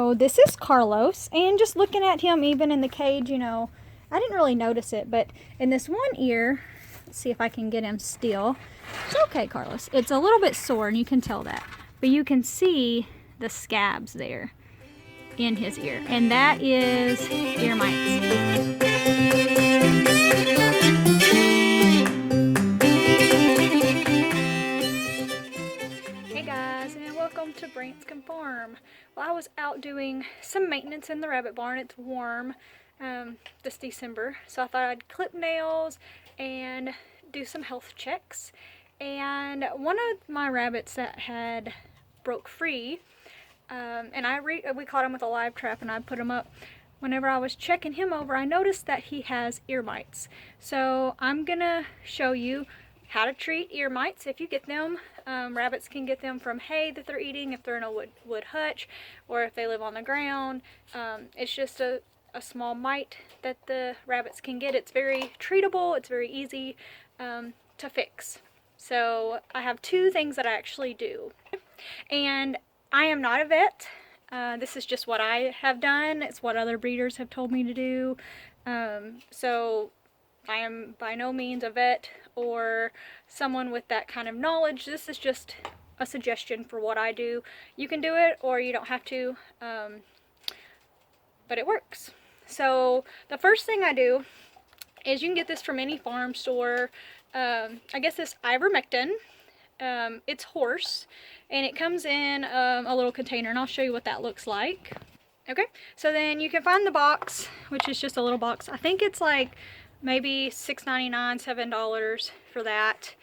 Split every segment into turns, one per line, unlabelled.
So this is Carlos, and just looking at him even in the cage, you know, I didn't really notice it, but in this one ear, let's see if I can get him still. It's okay, Carlos. It's a little bit sore, and you can tell that. But you can see the scabs there in his ear, and that is ear mites. Hey guys, and welcome to Branscum Farm. Well, I was out doing some maintenance in the rabbit barn. It's warm this December, so I thought I'd clip nails and do some health checks. And one of my rabbits that had broke free, and we caught him with a live trap, and I put him up. Whenever I was checking him over, I noticed that he has ear mites. So I'm gonna show you how to treat ear mites if you get them. Rabbits can get them from hay that they're eating if they're in a wood hutch, or if they live on the ground. It's just a small mite that the rabbits can get. It's very treatable, it's very easy to fix. So I have two things that I actually do. And I am not a vet. This is just what I have done. It's what other breeders have told me to do. So I am by no means a vet or someone with that kind of knowledge. This is just a suggestion for what I do. You can do it or you don't have to, but it works. So the first thing I do is, you can get this from any farm store. I guess this ivermectin. It's horse, and it comes in a little container, and I'll show you what that looks like. Okay, so then you can find the box, which is just a little box. I think it's like maybe $6.99, $7 for that.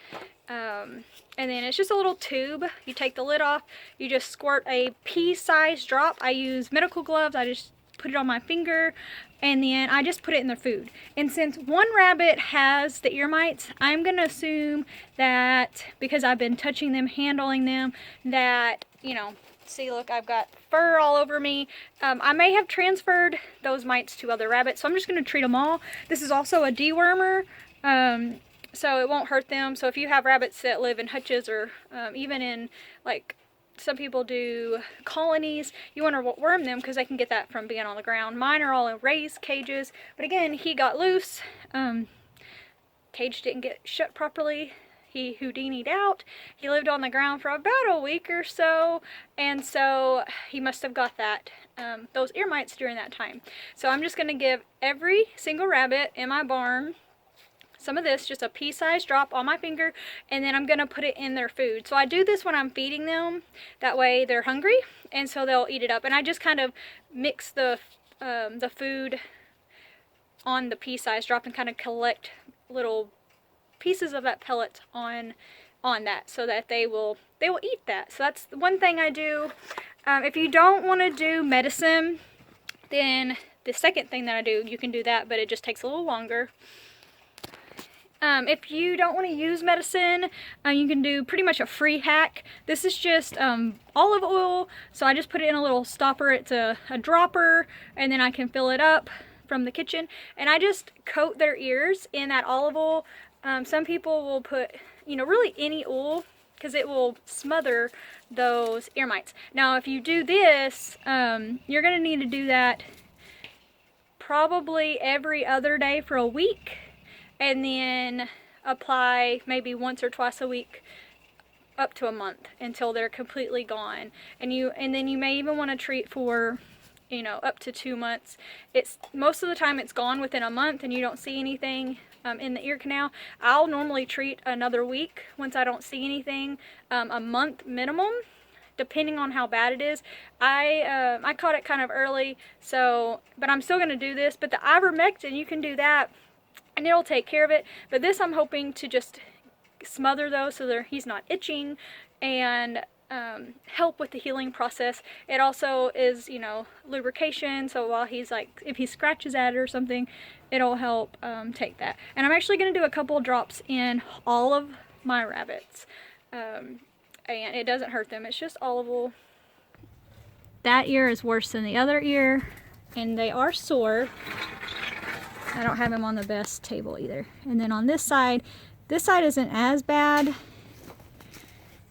And then it's just a little tube. You take the lid off, you just squirt a pea-sized drop. I use medical gloves. I just put it on my finger, and then I just put it in their food. And since one rabbit has the ear mites, I'm gonna assume that because I've been touching them, handling them, that, you know, see, look, I've got fur all over me. I may have transferred those mites to other rabbits, so I'm just gonna treat them all. This is also a dewormer, so it won't hurt them. So if you have rabbits that live in hutches, or even in, like, some people do colonies, you want to worm them because they can get that from being on the ground. Mine are all in raised cages, but again, he got loose. Cage didn't get shut properly. He Houdini'd out. He lived on the ground for about a week or so, and so he must have got that those ear mites during that time. So I'm just going to give every single rabbit in my barn some of this, just a pea-sized drop on my finger, and then I'm gonna put it in their food. So I do this when I'm feeding them, that way they're hungry, and so they'll eat it up. And I just kind of mix the food on the pea-sized drop and kind of collect little pieces of that pellet on that, so that they will eat that. So that's one thing I do. If you don't want to do medicine, then the second thing that I do, you can do that, but it just takes a little longer. If you don't want to use medicine, you can do pretty much a free hack. This is just olive oil, so I just put it in a little stopper. It's a dropper, and then I can fill it up from the kitchen, and I just coat their ears in that olive oil. Some people will put, you know, really any oil, because it will smother those ear mites. Now if you do this, you're going to need to do that probably every other day for a week, and then apply maybe once or twice a week up to a month until they're completely gone. And then you may even want to treat for, you know, up to 2 months. It's most of the time it's gone within a month and you don't see anything in the ear canal. I'll normally treat another week once I don't see anything, a month minimum, depending on how bad it is. I caught it kind of early, so, but I'm still going to do this. But the ivermectin, you can do that and it'll take care of it. But this, I'm hoping to just smother those so he's not itching, and help with the healing process. It also is, you know, lubrication, so while he's like, if he scratches at it or something, it'll help take that. And I'm actually going to do a couple drops in all of my rabbits, and it doesn't hurt them. It's just olive oil. That ear is worse than the other ear, and they are sore. I don't have him on the best table either. And then on this side isn't as bad.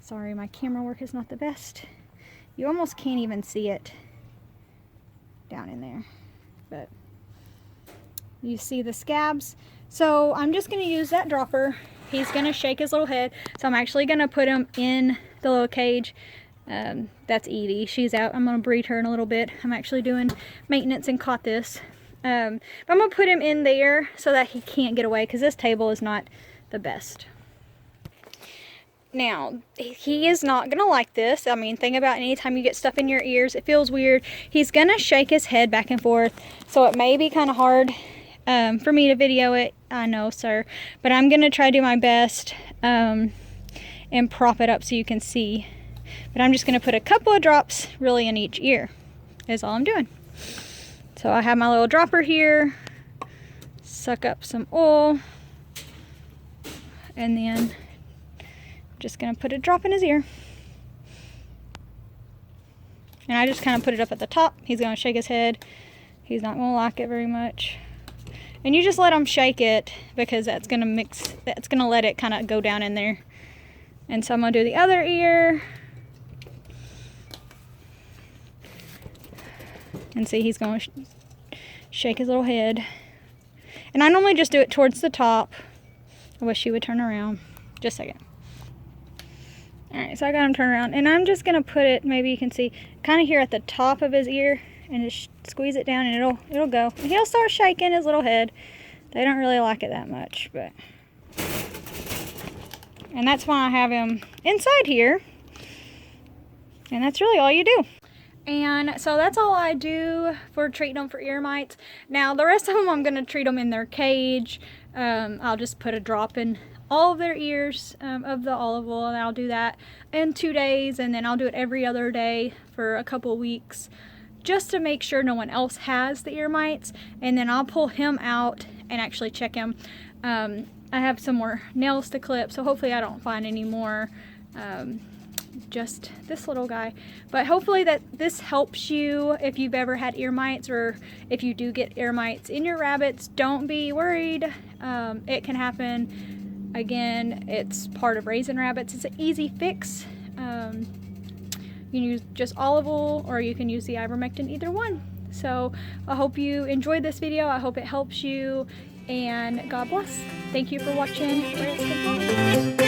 Sorry, my camera work is not the best. You almost can't even see it. down in there. But you see the scabs. So I'm just going to use that dropper. He's going to shake his little head. So I'm actually going to put him in the little cage. That's Edie. She's out. I'm going to breed her in a little bit. I'm actually doing maintenance and caught this. But I'm going to put him in there so that he can't get away, because this table is not the best. Now, he is not going to like this. I mean, think about anytime you get stuff in your ears, it feels weird. He's going to shake his head back and forth, so it may be kind of hard for me to video it. I know, sir. But I'm going to try to do my best and prop it up so you can see. But I'm just going to put a couple of drops really in each ear is all I'm doing. So I have my little dropper here. Suck up some oil. And then just gonna put a drop in his ear. And I just kind of put it up at the top. He's gonna shake his head. He's not gonna like it very much. And you just let him shake it, because that's gonna let it kind of go down in there. And so I'm gonna do the other ear. And see, he's gonna shake his little head. And I normally just do it towards the top. I wish he would turn around. Just a second. Alright, so I got him turned around, and I'm just going to put it, maybe you can see, kind of here at the top of his ear, and just squeeze it down, and it'll go. And he'll start shaking his little head. They don't really like it that much, but... And that's why I have him inside here. And that's really all you do. And so that's all I do for treating them for ear mites. Now, the rest of them, I'm going to treat them in their cage. I'll just put a drop in all of their ears of the olive oil, and I'll do that in 2 days, and then I'll do it every other day for a couple of weeks, just to make sure no one else has the ear mites. And then I'll pull him out and actually check him. I have some more nails to clip, so hopefully I don't find any more, just this little guy. But hopefully that this helps you if you've ever had ear mites, or if you do get ear mites in your rabbits. Don't be worried. It can happen. Again, it's part of raising rabbits. It's an easy fix. You can use just olive oil, or you can use the ivermectin, either one. So I hope you enjoyed this video. I hope it helps you, and God bless. Thank you for watching Branscum.